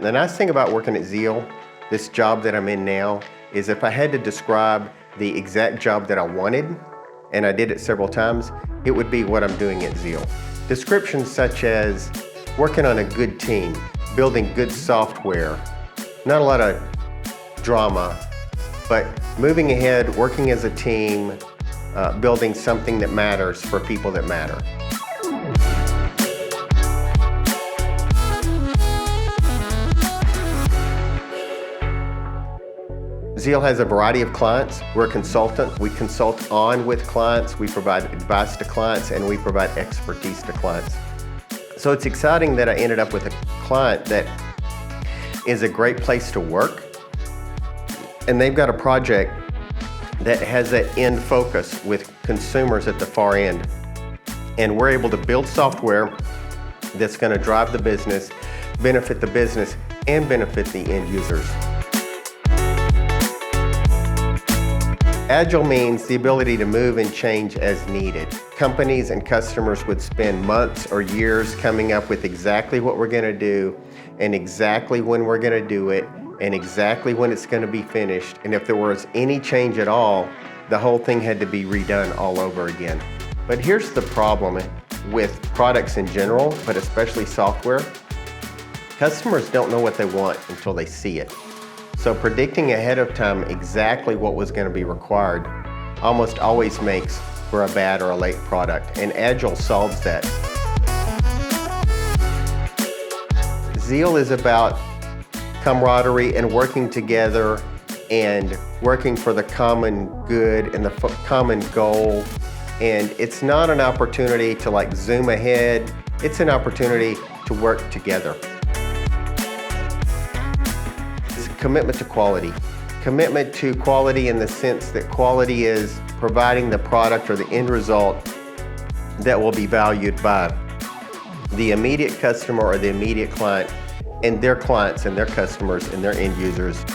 The nice thing about working at Zeal, this job that I'm in now, is if I had to describe the exact job that I wanted, and I did it several times, it would be what I'm doing at Zeal. Descriptions such as working on a good team, building good software, not a lot of drama, but moving ahead, working as a team, building something that matters for people that matter. Zeal has a variety of clients. We're a consultant. We consult on with clients, we provide advice to clients, and we provide expertise to clients. So it's exciting that I ended up with a client that is a great place to work, and they've got a project that has that end focus with consumers at the far end. And we're able to build software that's going to drive the business, benefit the business, and benefit the end users. Agile means the ability to move and change as needed. Companies and customers would spend months or years coming up with exactly what we're going to do and exactly when we're going to do it and exactly when it's going to be finished. And if there was any change at all, the whole thing had to be redone all over again. But here's the problem with products in general, but especially software. Customers don't know what they want until they see it. So predicting ahead of time exactly what was going to be required almost always makes for a bad or a late product, and Agile solves that. Zeal is about camaraderie and working together and working for the common good and the common goal. And it's not an opportunity to zoom ahead, it's an opportunity to work together. Commitment to quality. Commitment to quality in the sense that quality is providing the product or the end result that will be valued by the immediate customer or the immediate client and their clients and their customers and their end users.